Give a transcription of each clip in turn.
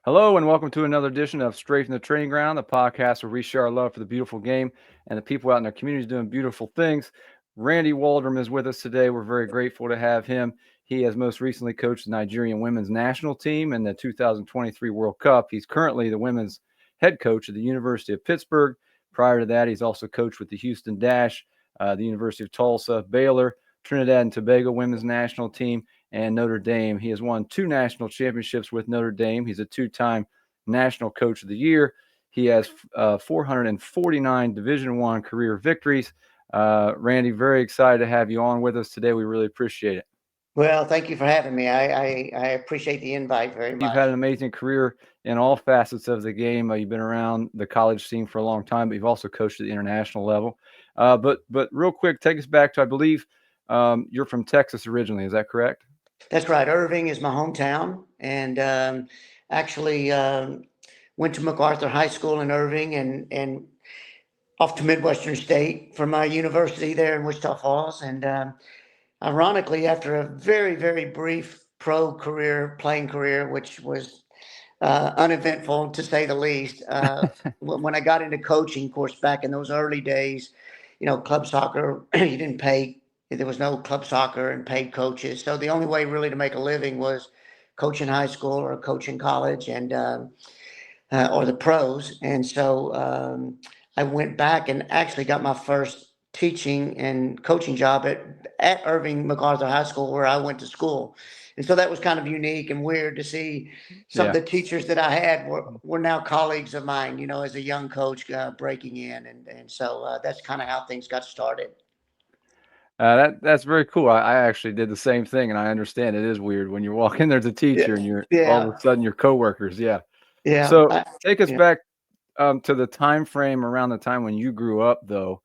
Hello and welcome to another edition of Straight from the Training Ground, the podcast where we share our love for the beautiful game and the people out in our communities doing beautiful things. Randy Waldrum is with us today. We're very grateful to have him. He has most recently coached the Nigerian women's national team in the 2023 World Cup. He's currently the women's head coach at the University of Pittsburgh. Prior to that, he's also coached with the Houston Dash, the University of Tulsa, Baylor, Trinidad and Tobago women's national team, and Notre Dame. He has won 2 national championships with Notre Dame. He's a 2-time National Coach of the Year. He has 449 Division I career victories. Randy, very excited to have you on with us today. We really appreciate it. Well, thank you for having me. I appreciate the invite very You've much. had an amazing career in all facets of the game. You've been around the college scene for a long time, but you've also coached at the international level. But real quick, take us back to, I believe, you're from Texas originally. Is that correct? That's right. Irving is my hometown, and actually went to MacArthur High School in Irving, and off to Midwestern State for my university there in Wichita Falls. And ironically, after a very, very brief pro career, playing career, which was uneventful to say the least, when I got into coaching, of course, back in those early days, club soccer, you didn't pay. There was no club soccer and paid coaches. So the only way really to make a living was coaching high school or coaching college and or the pros. And so I went back and actually got my first teaching and coaching job at Irving MacArthur High School, where I went to school. And so that was kind of unique and weird to see some of the teachers that I had were now colleagues of mine, as a young coach breaking in. And so that's kind of how things got started. That's very cool. I actually did the same thing, and I understand it is weird when you walk in there as a Yeah. teacher and you're all of Yeah. a sudden your coworkers. Yeah. Yeah. So take us Yeah. back to the time frame around the time when you grew up, though.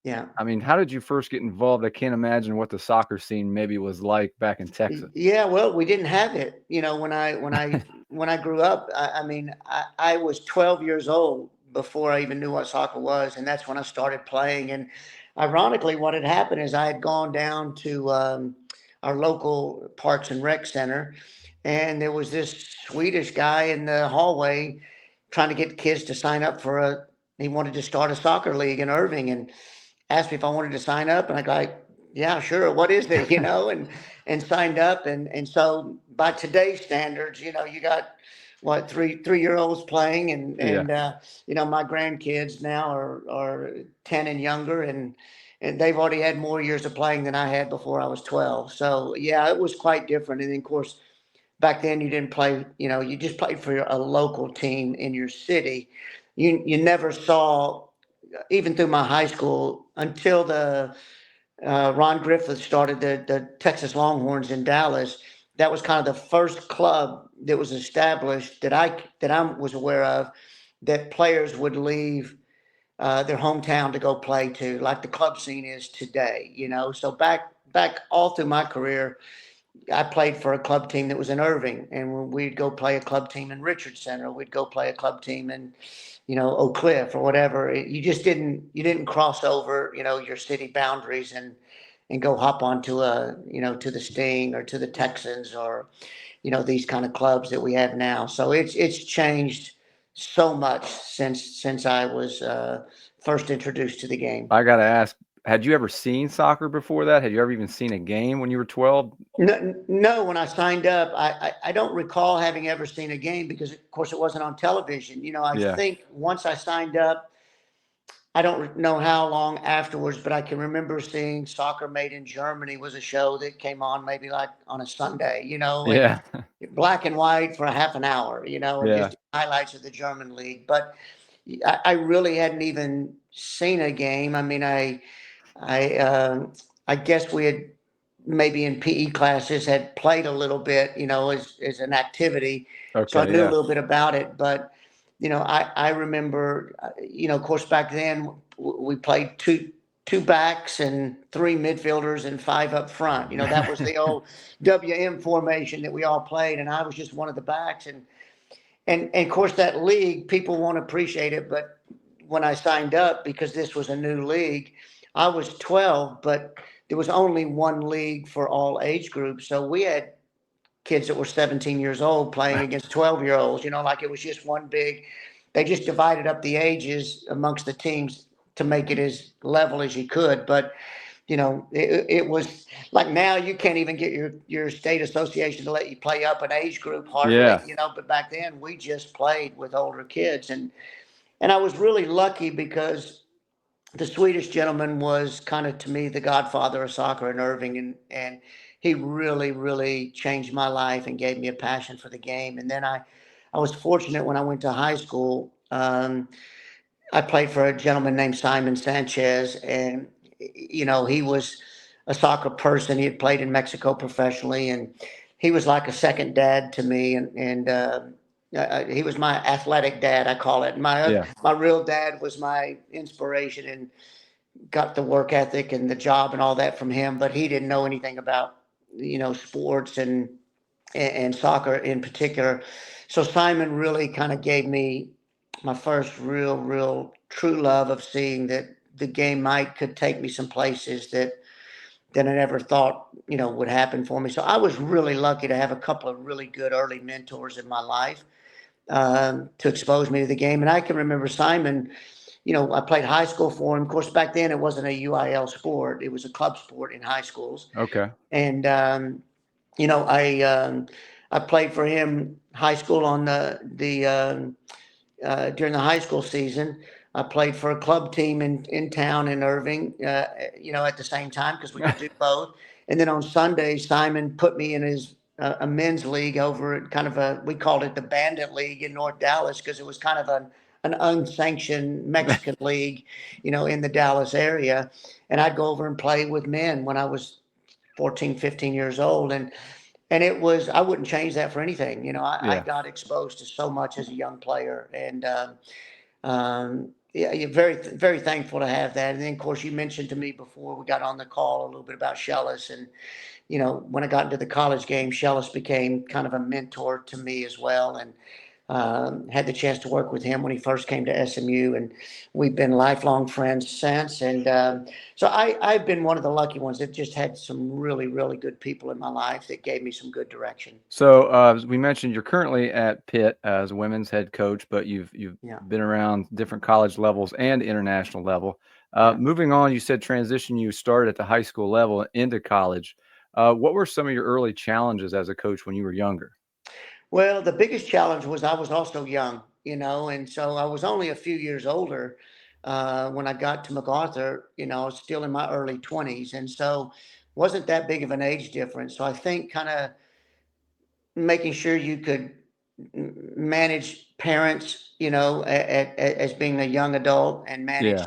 Yeah. I mean, how did you first get involved? I can't imagine what the soccer scene maybe was like back in Texas. Yeah, well, we didn't have it. When I grew up, I mean, I was 12 years old before I even knew what soccer was, and that's when I started playing. And ironically, what had happened is I had gone down to our local Parks and Rec Center, and there was this Swedish guy in the hallway trying to get kids to sign up for he wanted to start a soccer league in Irving, and asked me if I wanted to sign up, and I go, like, yeah, sure. What is it? And signed up, and so by today's standards, you got what, 3 3-year-olds playing, Yeah. and my grandkids now are 10 and younger, and they've already had more years of playing than I had before I was 12. So yeah, it was quite different. And then, of course, back then you didn't play, you just played for a local team in your city. You never saw, even through my high school, until the Ron Griffith started the Texas Longhorns in Dallas. That was kind of the first club that was established that I was aware of, that players would leave their hometown to go play to, like the club scene is today. So back all through my career, I played for a club team that was in Irving, and we'd go play a club team in Richardson, or we'd go play a club team in, Oak Cliff or whatever. You didn't cross over, your city boundaries and go hop onto to the Sting or to the Texans, or, these kind of clubs that we have now. So it's changed so much since I was first introduced to the game. I got to ask, had you ever seen soccer before that? Had you ever even seen a game when you were 12? No, no, when I signed up, I don't recall having ever seen a game because, of course, it wasn't on television. I Yeah. think once I signed up, I don't know how long afterwards, but I can remember seeing Soccer Made in Germany was a show that came on maybe like on a Sunday, and Yeah. black and white for a half an hour, and Yeah. just highlights of the German league. But I really hadn't even seen a game. I mean, I guess we had maybe in PE classes had played a little bit, as an activity. So I Okay. knew a Yeah. little bit about it, but I remember, of course, back then we played two backs and three midfielders and five up front. That was the old WM formation that we all played, and I was just one of the backs. And of course, that league, people won't appreciate it, but when I signed up, because this was a new league, I was 12, but there was only one league for all age groups. So we had kids that were 17 years old playing against 12-year-olds, like it was just one big, they just divided up the ages amongst the teams to make it as level as you could. But, it was like now you can't even get your state association to let you play up an age group hardly, Yeah. but back then we just played with older kids. And I was really lucky because the Swedish gentleman was kind of, to me, the godfather of soccer in Irving. And he really, really changed my life and gave me a passion for the game. And then I was fortunate when I went to high school. I played for a gentleman named Simon Sanchez, and he was a soccer person. He had played in Mexico professionally, and he was like a second dad to me. And he was my athletic dad, I call it. My real dad was my inspiration, and got the work ethic and the job and all that from him. But he didn't know anything about sports and soccer in particular. So Simon really kind of gave me my first real true love of seeing that the game could take me some places that I never thought would happen for me. So I was really lucky to have a couple of really good early mentors in my life, to expose me to the game. And I can remember Simon. I played high school for him. Of course, back then it wasn't a UIL sport; it was a club sport in high schools. Okay. And I played for him high school on during the high school season. I played for a club team in town in Irving, at the same time, because we could do both. And then on Sunday, Simon put me in his a men's league over at kind of we called it the Bandit League in North Dallas, because it was kind of an unsanctioned Mexican league, in the Dallas area. And I'd go over and play with men when I was 14, 15 years old. And it was, I wouldn't change that for anything. I got exposed to so much as a young player. And yeah, you're very, very thankful to have that. And then, of course, you mentioned to me before we got on the call a little bit about Shellis. And, when I got into the college game, Shellis became kind of a mentor to me as well. And had the chance to work with him when he first came to SMU, and we've been lifelong friends since. And so I've been one of the lucky ones that just had some really, really good people in my life that gave me some good direction. So as we mentioned, you're currently at Pitt as a women's head coach, but you've been around different college levels and international level. Moving on, you said transition, you started at the high school level into college. What were some of your early challenges as a coach when you were younger? Well, the biggest challenge was I was also young, and so I was only a few years older when I got to MacArthur. I was still in my early 20s, and so wasn't that big of an age difference. So I think kind of making sure you could manage parents, as being a young adult, and manage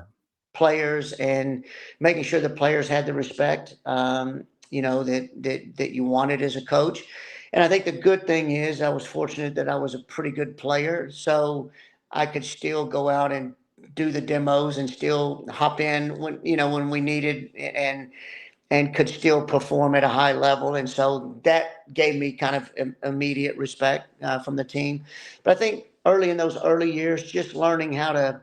players, and making sure the players had the respect, that you wanted as a coach. And I think the good thing is I was fortunate that I was a pretty good player, so I could still go out and do the demos and still hop in when we needed, and could still perform at a high level. And so that gave me kind of immediate respect from the team. But I think early in those early years, just learning how to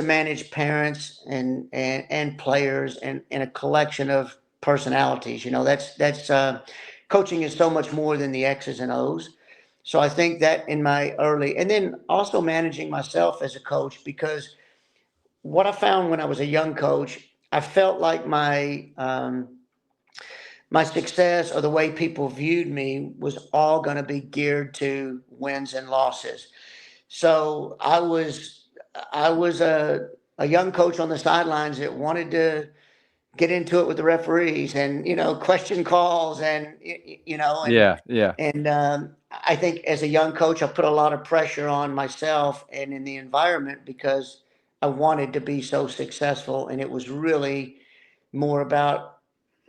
manage parents and players and a collection of personalities. That's coaching is so much more than the X's and O's. So I think that in my early, and then also managing myself as a coach, because what I found when I was a young coach, I felt like my success, or the way people viewed me, was all going to be geared to wins and losses. So I was a young coach on the sidelines that wanted to get into it with the referees, and question calls, and I think as a young coach I put a lot of pressure on myself and in the environment, because I wanted to be so successful, and it was really more about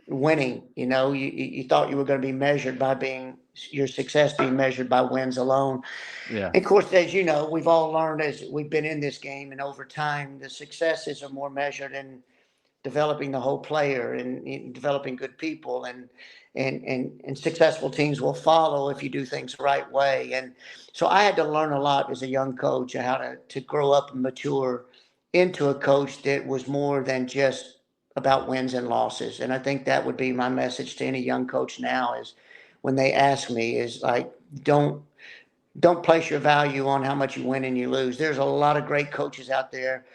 winning. You thought you were going to be measured by your success being measured by wins alone. And of course, as you know, we've all learned as we've been in this game, and over time the successes are more measured in developing the whole player, and developing good people, and successful teams will follow if you do things the right way. And so I had to learn a lot as a young coach, how to grow up and mature into a coach that was more than just about wins and losses. And I think that would be my message to any young coach now is, when they ask me is like, don't place your value on how much you win and you lose. There's a lot of great coaches out there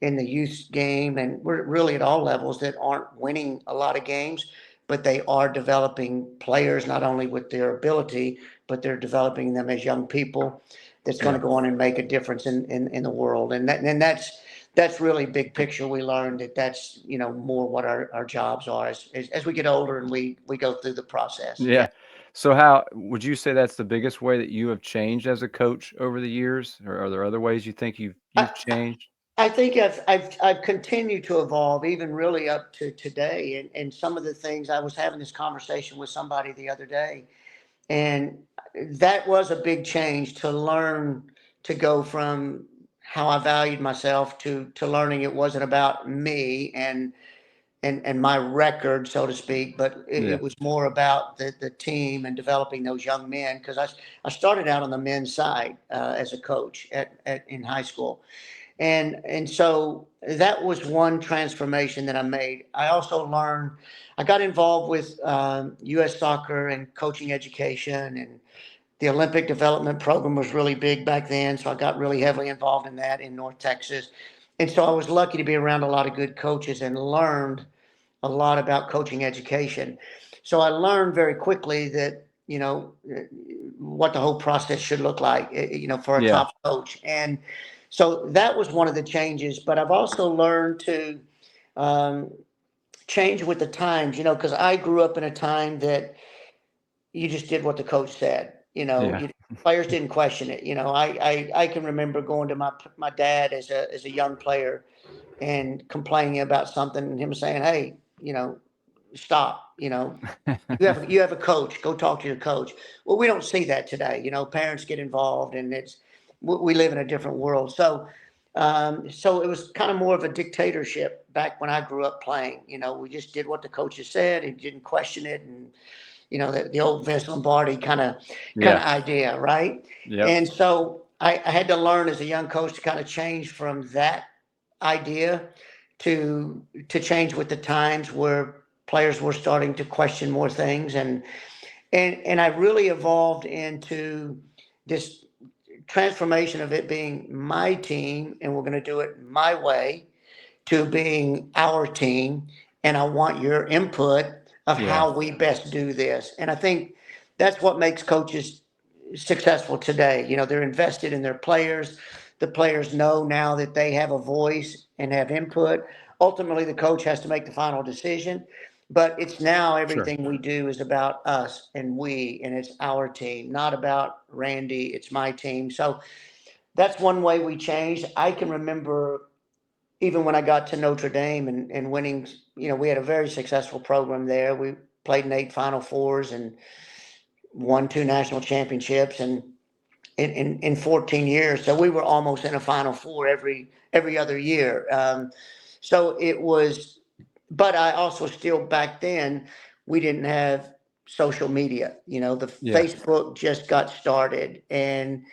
in the youth game, and we're really at all levels, that aren't winning a lot of games, but they are developing players not only with their ability, but they're developing them as young people that's going to go on and make a difference in the world. And that's really big picture. We learned that's, more what our jobs are as we get older and we go through the process. Yeah. So how would you say that's the biggest way that you have changed as a coach over the years, or are there other ways you think you've I, changed? I think I've continued to evolve, even really up to today. And some of the things, I was having this conversation with somebody the other day, and that was a big change, to learn to go from how I valued myself to learning it wasn't about me and my record, so to speak, but Yeah. it was more about the team and developing those young men. Because I started out on the men's side as a coach in high school. And so that was one transformation that I made. I also learned, I got involved with U.S. soccer and coaching education, and the Olympic development program was really big back then. So I got really heavily involved in that in North Texas. And so I was lucky to be around a lot of good coaches and learned a lot about coaching education. So I learned very quickly that, what the whole process should look like, for a Yeah. top coach. And so that was one of the changes. But I've also learned to um, change with the times, because I grew up in a time that you just did what the coach said. Yeah. Players didn't question it. I can remember going to my dad as a young player and complaining about something, and him saying, "Hey, stop. You have a coach. Go talk to your coach." Well, we don't see that today. Parents get involved, and we live in a different world. So it was kind of more of a dictatorship back when I grew up playing. We just did what the coaches said and didn't question it, and the old Vince Lombardi kind of Yeah. idea, right? Yep. And so I had to learn as a young coach to kind of change from that idea to change with the times, where players were starting to question more things, and I really evolved into this transformation of it being my team and we're going to do it my way, to being our team, and I want your input of Yeah. how we best do this. And I think that's what makes coaches successful today. They're invested in their players. The players know now that they have a voice and have input. Ultimately, the coach has to make the final decision, but it's now Sure. everything we do is about us and we, and it's our team, not about Randy. It's my team. So that's one way we changed. I can remember even when I got to Notre Dame and winning, we had a very successful program there. We played in 8 Final Fours and won 2 national championships, and in 14 years. So we were almost in a Final Four every other year. So it was, but I also still, back then, we didn't have social media. The Yeah. Facebook just got started, and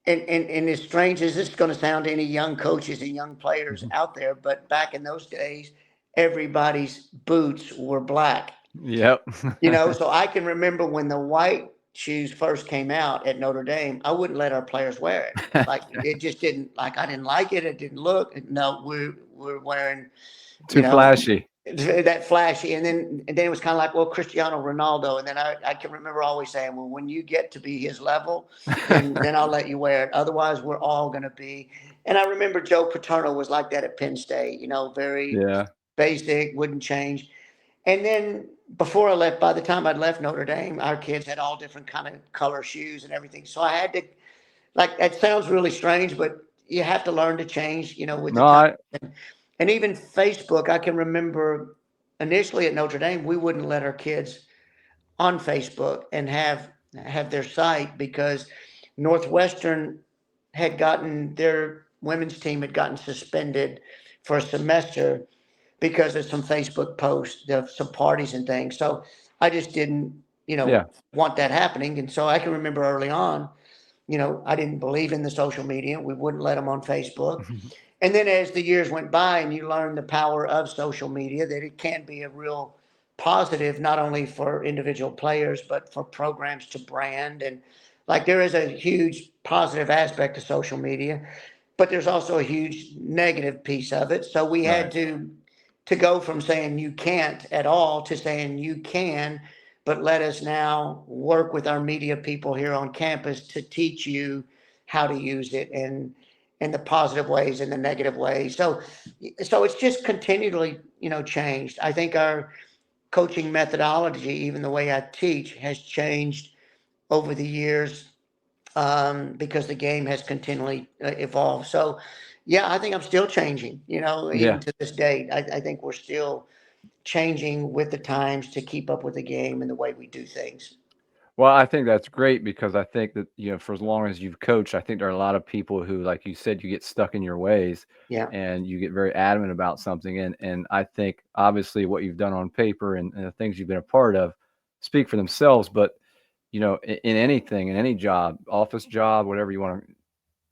as strange as this is going to sound to any young coaches and young players Mhm. out there, but back in those days, everybody's boots were black. Yep. So I can remember when the white shoes first came out at Notre Dame, I wouldn't let our players wear it. Like, it just didn't, like, I didn't like it. It didn't look. No, we're wearing, you Too know, flashy. that flashy. And then it was kind of like, well, Cristiano Ronaldo. And then I can remember always saying, well, when you get to be his level, then I'll let you wear it. Otherwise, we're all going to be. And I remember Joe Paterno was like that at Penn State. Very Yeah. basic, wouldn't change. And then before I left, by the time I'd left Notre Dame, our kids had all different kind of color shoes and everything. So I had to, like, it sounds really strange, but you have to learn to change, with the No, time. I And even Facebook, I can remember initially at Notre Dame, we wouldn't let our kids on Facebook and have their site, because Northwestern had gotten, their women's team had gotten suspended for a semester because of some Facebook posts of some parties and things. So I just didn't, yeah. want that happening. And so I can remember early on, I didn't believe in the social media. We wouldn't let them on Facebook. And then as the years went by and you learn the power of social media, that it can be a real positive, not only for individual players, but for programs to brand. And like there is a huge positive aspect to social media, but there's also a huge negative piece of it. So we had to go from saying you can't at all to saying you can, but let us now work with our media people here on campus to teach you how to use it and in the positive ways and the negative ways. So it's just continually, changed. I think our coaching methodology, even the way I teach, has changed over the years because the game has continually evolved. So, yeah, I think I'm still changing, even Yeah. to this date. I think we're still changing with the times to keep up with the game and the way we do things. Well, I think that's great because I think that, for as long as you've coached, I think there are a lot of people who, like you said, you get stuck in your ways Yeah. and you get very adamant about something. And I think obviously what you've done on paper and the things you've been a part of speak for themselves. But, in anything, in any job, office job, whatever you want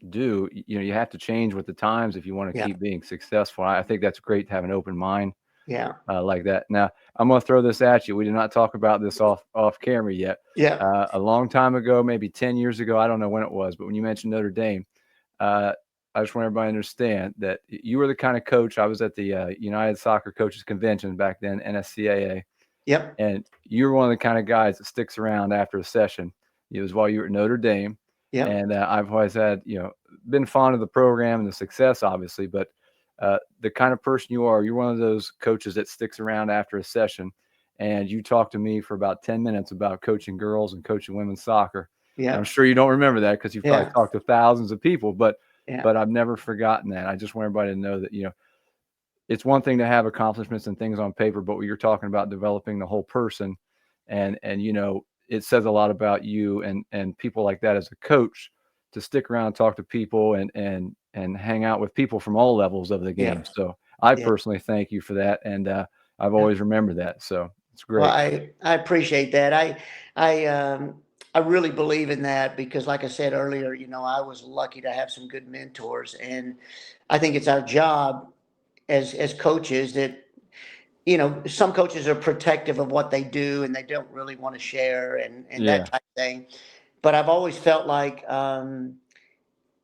to do, you have to change with the times if you want to Yeah. keep being successful. I think that's great to have an open mind Yeah. like that. Now, I'm going to throw this at you. We did not talk about this off camera yet. Yeah. A long time ago, maybe 10 years ago, I don't know when it was, but when you mentioned Notre Dame, uh, I just want everybody to understand that you were the kind of coach. I was at the United Soccer Coaches Convention back then, NCAA, Yep. and you were one of the kind of guys that sticks around after a session. It was while you were at Notre Dame, Yep. and I've always had, been fond of the program and the success, obviously, but the kind of person you are, you're one of those coaches that sticks around after a session. And you talked to me for about 10 minutes about coaching girls and coaching women's soccer. And I'm Yeah. sure you don't remember that because you've probably Yeah. talked to thousands of people, but Yeah. I've never forgotten that. I just want everybody to know that, it's one thing to have accomplishments and things on paper, but when you're talking about developing the whole person and it says a lot about you and people like that as a coach to stick around and talk to people and hang out with people from all levels of the Yeah. game. So I Yeah. personally thank you for that. And I've Yeah. always remembered that. So it's Well, great. I appreciate that. I really believe in that because, like I said earlier, I was lucky to have some good mentors, and I think it's our job as coaches that some coaches are protective of what they do and they don't really want to share and that Yeah. type of thing. But I've always felt like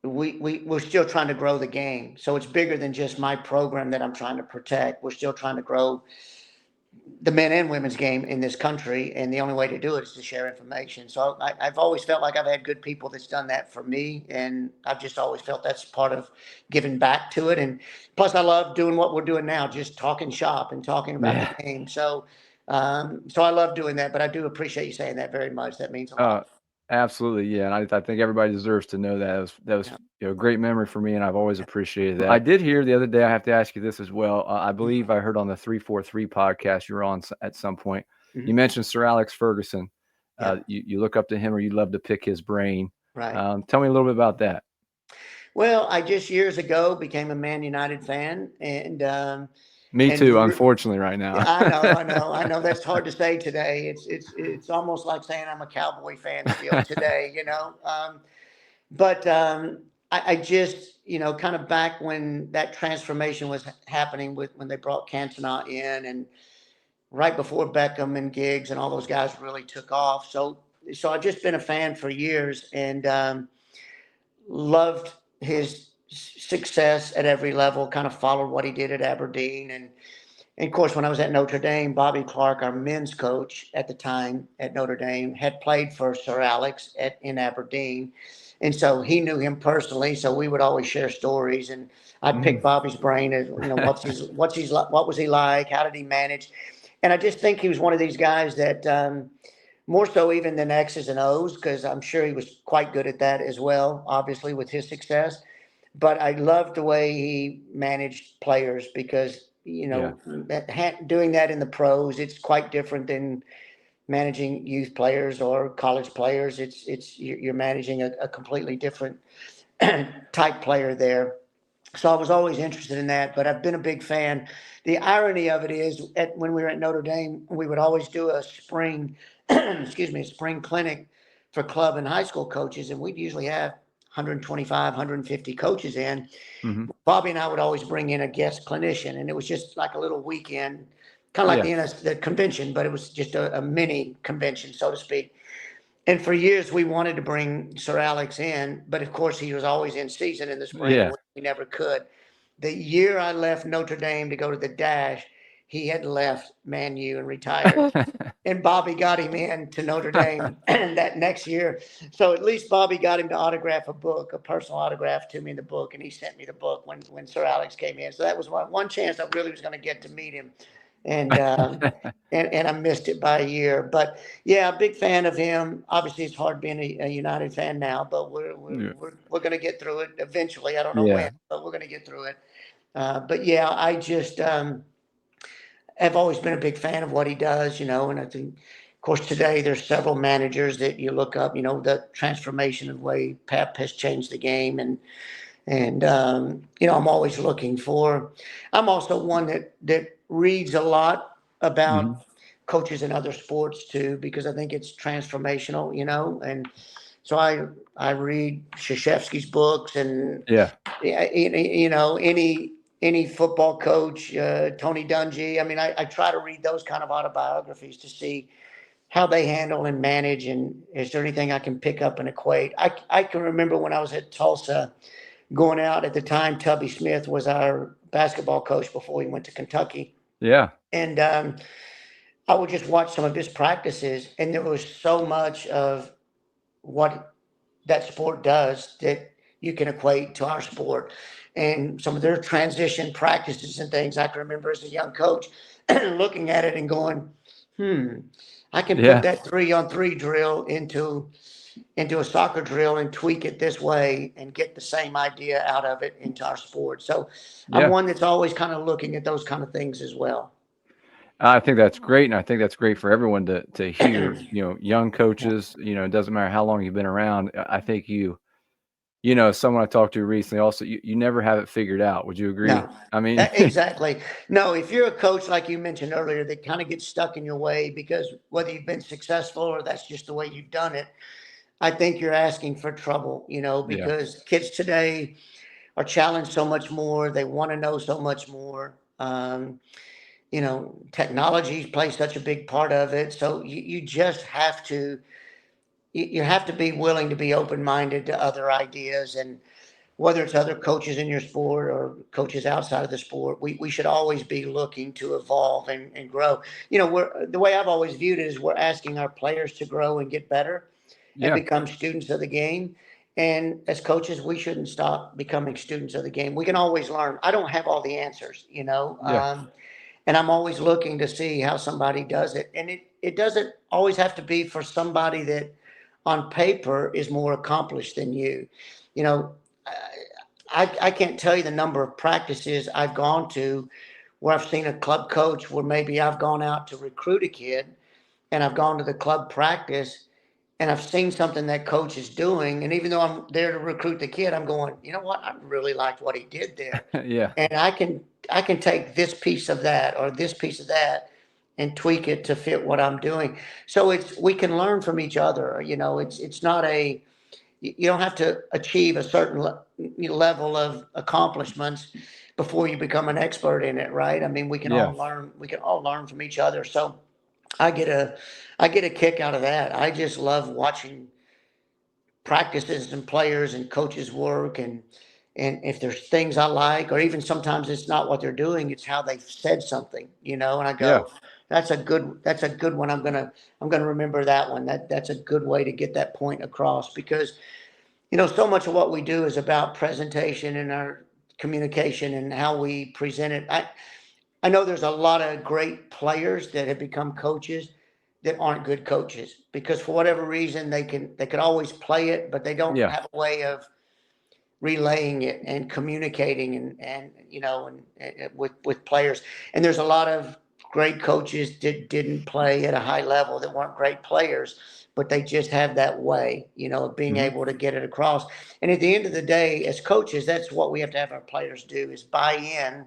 we're still trying to grow the game, so it's bigger than just my program that I'm trying to protect. We're still trying to grow the men and women's game in this country, and the only way to do it is to share information. So I've always felt like I've had good people that's done that for me, and I've just always felt that's part of giving back to it. And plus, I love doing what we're doing now, just talking shop and talking about the Yeah. game. So I love doing that. But I do appreciate you saying that very much. That means a Uh, lot. Absolutely. Yeah. And I think everybody deserves to know that. That was Yeah. a great memory for me, and I've always appreciated that. I did hear the other day, I have to ask you this as well. I believe I heard on the 343 podcast you were on at some point. You Mhm. mentioned Sir Alex Ferguson. Yeah. You look up to him or you love to pick his brain. Right. Tell me a little bit about that. Well, I just years ago became a Man United fan, Me and too, unfortunately, right yeah, now. I know. That's hard to say today. It's almost like saying I'm a Cowboy fan still today, But I just, kind of back when that transformation was happening with when they brought Cantona in, and right before Beckham and Giggs and all those guys really took off. So I've just been a fan for years and loved his success at every level. Kind of followed what he did at Aberdeen and of course, when I was at Notre Dame, Bobby Clark, our men's coach at the time at Notre Dame, had played for Sir Alex in Aberdeen. And so he knew him personally. So we would always share stories. And I'd pick Mhm. Bobby's brain as, what was he like? How did he manage? And I just think he was one of these guys that more so even than X's and O's, because I'm sure he was quite good at that as well, obviously, with his success. But I loved the way he managed players because Yeah. doing that in the pros, it's quite different than managing youth players or college players. You're managing a completely different type player there. So I was always interested in that, but I've been a big fan. The irony of it is, when we were at Notre Dame, we would always do a spring, excuse me, a spring clinic for club and high school coaches, and we'd usually have 125, 150 coaches in. Mhm. Bobby and I would always bring in a guest clinician, and it was just like a little weekend kind of like Yeah. the convention, but it was just a mini convention, so to speak. And for years, we wanted to bring Sir Alex in, but of course, he was always in season in the spring, and Yeah. we never could. The year I left Notre Dame to go to the Dash, he had left Man U and retired. And Bobby got him in to Notre Dame that next year. So at least Bobby got him to autograph a book, a personal autograph to me in the book, and he sent me the book when Sir Alex came in. So that was one chance I really was going to get to meet him, and and I missed it by a year. But yeah, big fan of him. Obviously, it's hard being a United fan now, but Yeah. we're going to get through it eventually. I don't know Yeah. when, but we're going to get through it. But yeah, I just. Have always been a big fan of what he does, and I think, of course, today there's several managers that you look up, the transformation of the way Pep has changed the game. And I'm always looking for, I'm also one that reads a lot Hmm. about coaches in other sports too, because I think it's transformational, and so I read Krzyzewski's books and Yeah. yeah, any football coach, Tony Dungy. I mean, I try to read those kind of autobiographies to see how they handle and manage, and is there anything I can pick up and equate. I can remember when I was at Tulsa, going out at the time. Tubby Smith was our basketball coach before he went to Kentucky, Yeah. and I would just watch some of his practices, and there was so much of what that sport does that you can equate to our sport. And some of their transition practices and things I can remember as a young coach looking at it and going, I can put Yeah. that 3-on-3 drill into a soccer drill and tweak it this way and get the same idea out of it into our sport. So I'm Yeah. one that's always kind of looking at those kind of things as well. I think that's great, and I think that's great for everyone to hear. Young Yeah. coaches. It doesn't matter how long you've been around. I think someone I talked to recently also, you never have it figured out. Would you agree? No, I mean, exactly. No, if you're a coach, like you mentioned earlier, that kind of gets stuck in your way because whether you've been successful or that's just the way you've done it, I think you're asking for trouble, yeah, because kids today are challenged so much more. They want to know so much more. Technology plays such a big part of it. So you just have to, you have to be willing to be open-minded to other ideas, and whether it's other coaches in your sport or coaches outside of the sport, we should always be looking to evolve and grow. The way I've always viewed it is we're asking our players to grow and get better and yeah, become students of the game. And as coaches, we shouldn't stop becoming students of the game. We can always learn. I don't have all the answers, yeah, and I'm always looking to see how somebody does it. And it doesn't always have to be for somebody that on paper is more accomplished than you. You know, I can't tell you the number of practices I've gone to where I've seen a club coach where maybe I've gone out to recruit a kid and I've gone to the club practice and I've seen something that coach is doing. And even though I'm there to recruit the kid, I'm going, you know what? I really liked what he did there. yeah, And I can take this piece of that or this piece of that and tweak it to fit what I'm doing. So we can learn from each other. It's not you don't have to achieve a certain level of accomplishments before you become an expert in it, right? I mean, yeah, we can all learn from each other. So I get a I get a kick out of that. I just love watching practices and players and coaches work, and if there's things I like, or even sometimes it's not what they're doing, it's how they've said something, and I yeah, go, that's a good one. I'm gonna remember that one. That's a good way to get that point across, because so much of what we do is about presentation and our communication and how we present it. I know there's a lot of great players that have become coaches that aren't good coaches because for whatever reason they could always play it, but they don't yeah, have a way of relaying it and communicating and with players. And there's a lot of great coaches that didn't play at a high level, that weren't great players, but they just have that way, of being hmm, able to get it across. And at the end of the day, as coaches, that's what we have to have our players do, is buy in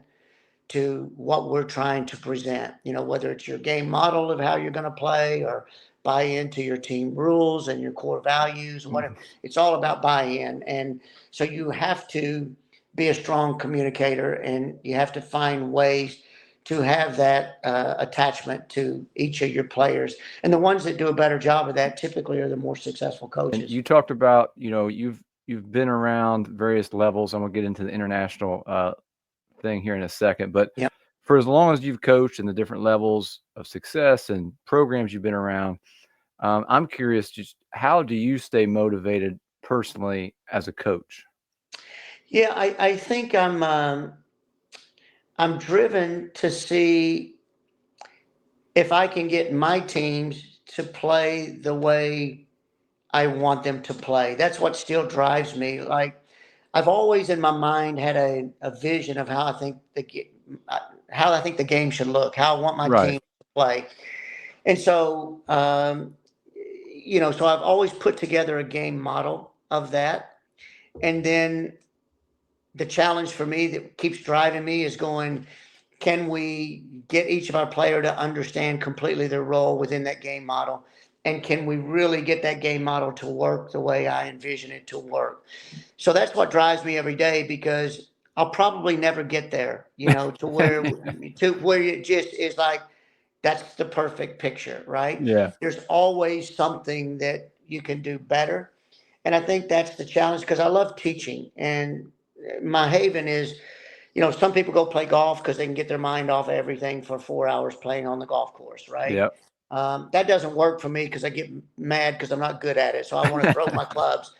to what we're trying to present, whether it's your game model of how you're going to play, or buy into your team rules and your core values, whatever. It's all about buy-in. And so you have to be a strong communicator, and you have to find ways to have that attachment to each of your players. And the ones that do a better job of that typically are the more successful And coaches. you talked about, you've been around various levels. I'm gonna get into the international thing here in a second, but Yep. for as long as you've coached in the different levels of success and programs you've been around, I'm curious, just how do you stay motivated personally as a coach? Yeah, I think I'm driven to see if I can get my teams to play the way I want them to play. That's what still drives me. Like, I've always in my mind had a vision of how I think the game should look, how I want my Right. team to play. And so, so I've always put together a game model of that. And then the challenge for me that keeps driving me is going, can we get each of our player to understand completely their role within that game model? And can we really get that game model to work the way I envision it to work? So that's what drives me every day, because I'll probably never get there, to where it just is like, that's the perfect picture, right? Yeah. There's always something that you can do better. And I think that's the challenge, because I love teaching. And my haven is, some people go play golf because they can get their mind off of everything for 4 hours playing on the golf course, right? Yep. That doesn't work for me because I get mad because I'm not good at it. So I want to throw my clubs.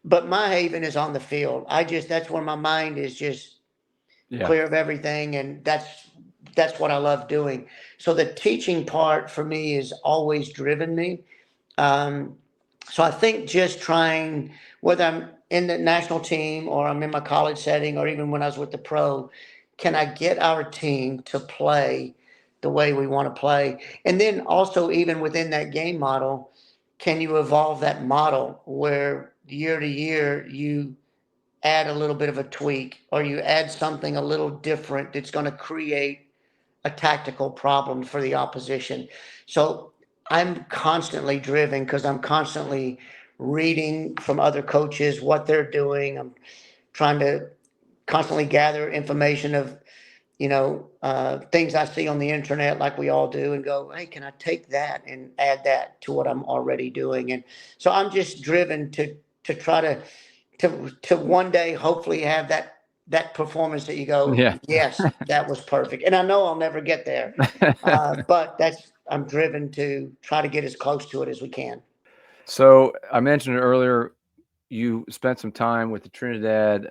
But my haven is on the field. That's where my mind is just Yeah. clear of everything, and that's what I love doing. So the teaching part for me has always driven me. Um, so I think just trying, whether I'm in the national team or I'm in my college setting or even when I was with the pro, can I get our team to play the way we want to play? And then also, even within that game model, can you evolve that model where year to year you add a little bit of a tweak, or you add something a little different that's going to create a tactical problem for the opposition? So I'm constantly driven because I'm constantly reading from other coaches what they're doing. I'm trying to constantly gather information of, things I see on the internet, like we all do, and go, hey, can I take that and add that to what I'm already doing? And so I'm just driven to try to one day hopefully have that performance that you go, Yeah. yes, that was perfect. And I know I'll never get there, but I'm driven to try to get as close to it as we can. So I mentioned earlier, you spent some time with the Trinidad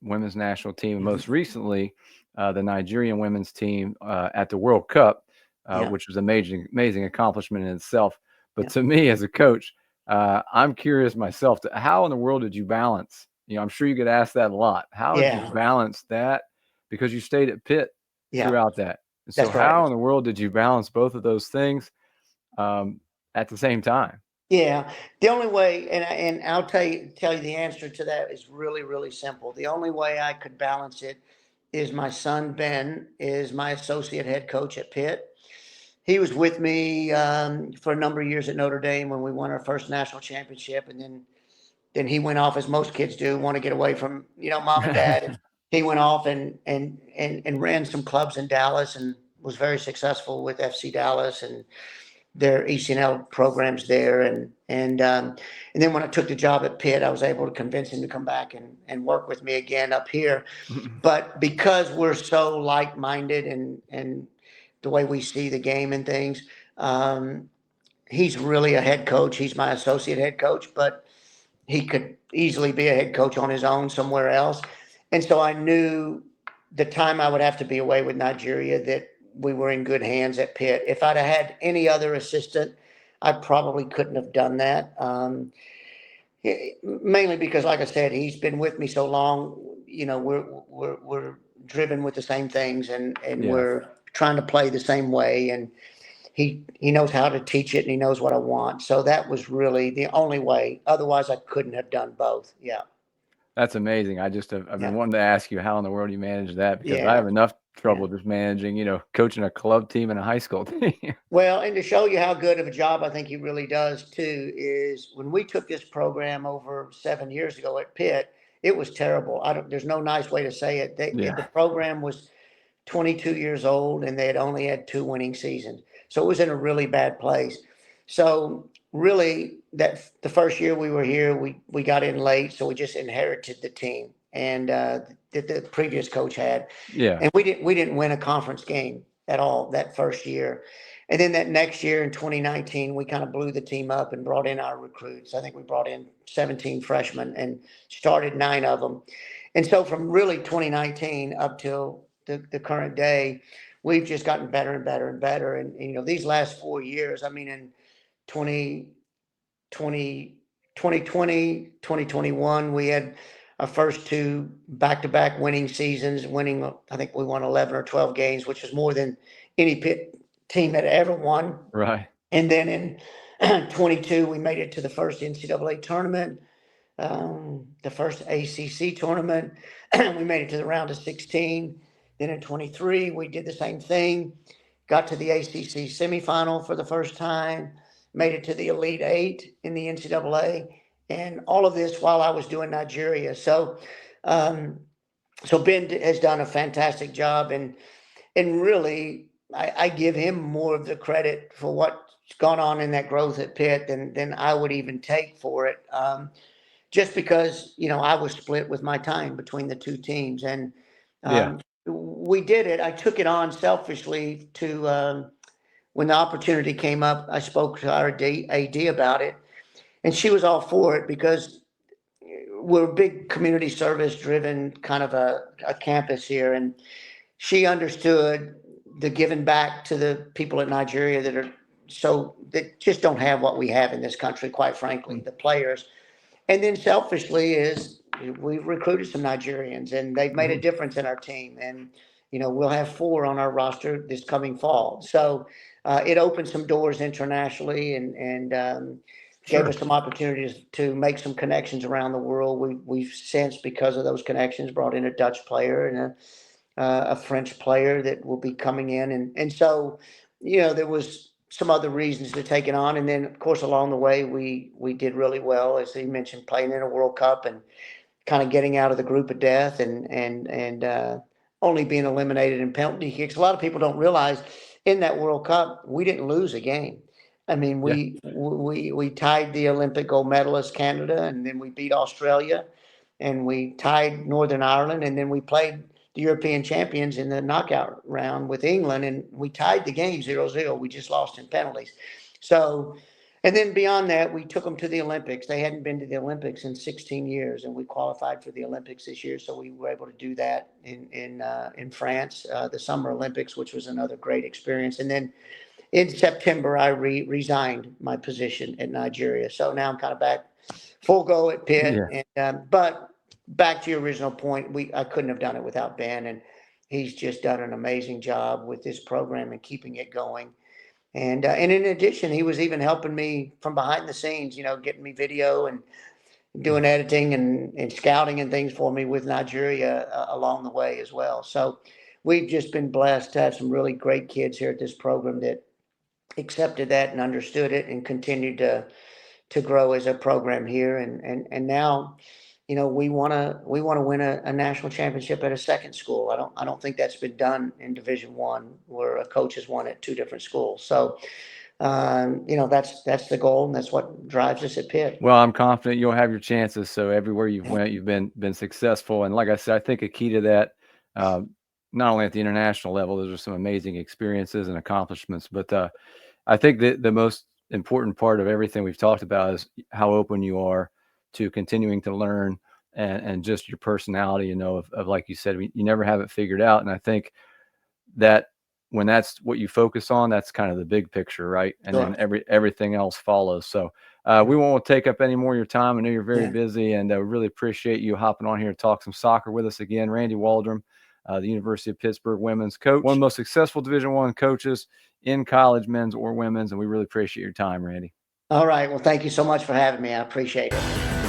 women's national team, and most recently, the Nigerian women's team at the World Cup, Yeah, which was amazing accomplishment in itself. But yeah, to me, as a coach, I'm curious myself, how in the world did you balance? I'm sure you get asked that a lot. How did you yeah, balance that? Because you stayed at Pitt yeah. throughout that. And so That's right. how in the world did you balance both of those things um, at the same time? Yeah, the only way, and I'll tell you the answer to that is really, really simple. The only way I could balance it is my son Ben is my associate head coach at Pitt. He was with me for a number of years at Notre Dame when we won our first national championship, and then he went off, as most kids do, want to get away from mom and dad, and he went off and ran some clubs in Dallas and was very successful with FC Dallas and their ECNL programs there, and then when I took the job at Pitt, I was able to convince him to come back and work with me again up here. But because we're so like-minded and the way we see the game and things, he's really a head coach. He's my associate head coach, but he could easily be a head coach on his own somewhere else. And so I knew the time I would have to be away with Nigeria, that we were in good hands at Pitt. If I'd have had any other assistant, I probably couldn't have done that. Mainly because, like I said, he's been with me so long. We're driven with the same things, and Yeah. we're trying to play the same way. And he knows how to teach it, and he knows what I want. So that was really the only way. Otherwise, I couldn't have done both. Yeah, That's amazing. I've been yeah, wanting to ask you how in the world you manage that, because I yeah, have enough yeah. trouble just managing, coaching a club team and a high school team. Well, and to show you how good of a job I think he really does too, is when we took this program over 7 years ago at Pitt, it was terrible. There's no nice way to say it. The Yeah. program was 22 years old, and they had only had 2 winning seasons. So it was in a really bad place. So really, that the first year we were here, we got in late, so we just inherited the team and that the previous coach had, Yeah. and we didn't win a conference game at all that first year. And then that next year in 2019, we kind of blew the team up and brought in our recruits. I think we brought in 17 freshmen and started 9 of them. And so from really 2019 up till the current day, we've just gotten better and better and better. And these last 4 years, I mean, in 2020, 2021, we had our first 2 back-to-back winning seasons, I think we won 11 or 12 games, which is more than any Pitt team had ever won. Right. And then in 22, we made it to the first NCAA tournament, the first ACC tournament. We made it to the round of 16. Then in 23, we did the same thing, got to the ACC semifinal for the first time, made it to the Elite 8 in the NCAA, and all of this while I was doing Nigeria. So Ben has done a fantastic job, and really, I give him more of the credit for what's gone on in that growth at Pitt than I would even take for it. Just because, I was split with my time between the 2 teams, and Yeah. we did it. I took it on selfishly when the opportunity came up. I spoke to our AD about it, and she was all for it because we're a big community service driven kind of a campus here. And she understood the giving back to the people in Nigeria that just don't have what we have in this country, quite frankly, the players. And then selfishly is we've recruited some Nigerians, and they've made a difference in our team. And, we'll have 4 on our roster this coming fall. So it opened some doors internationally and gave us some opportunities to make some connections around the world. We've since, because of those connections, brought in a Dutch player and a French player that will be coming in. And so, there was some other reasons to take it on. And then, of course, along the way, we did really well, as you mentioned, playing in a World Cup and kind of getting out of the group of death and only being eliminated in penalty kicks. A lot of people don't realize in that World Cup, we didn't lose a game. I mean, we tied the Olympic gold medalist Canada, and then we beat Australia, and we tied Northern Ireland, and then we played the European champions in the knockout round with England, and we tied the game 0-0. We just lost in penalties. So, and then beyond that, we took them to the Olympics. They hadn't been to the Olympics in 16 years, and we qualified for the Olympics this year. So we were able to do that in France, the Summer Olympics, which was another great experience. And then in September, I resigned my position at Nigeria. So now I'm kind of back full go at Pitt. Yeah. And, but back to your original point, I couldn't have done it without Ben, and he's just done an amazing job with this program and keeping it going. And in addition, he was even helping me from behind the scenes, getting me video and doing editing and scouting and things for me with Nigeria along the way as well. So we've just been blessed to have some really great kids here at this program that accepted that and understood it and continued to grow as a program here. And now, we want to win a national championship at a second school. I don't think that's been done in Division I, where a coach has won at 2 different schools. So, that's the goal, and that's what drives us at Pitt. Well, I'm confident you'll have your chances. So everywhere you've went, you've been successful. And like I said, I think a key to that, not only at the international level, those are some amazing experiences and accomplishments, but I think that the most important part of everything we've talked about is how open you are to continuing to learn and just your personality, of like you said, you never have it figured out. And I think that when that's what you focus on, that's kind of the big picture, right? And then everything else follows. So we won't take up any more of your time. I know you're very busy, and really appreciate you hopping on here to talk some soccer with us again. Randy Waldrum, the University of Pittsburgh women's coach, one of the most successful Division I coaches in college, men's or women's, and we really appreciate your time, Randy. All right. Well, thank you so much for having me. I appreciate it.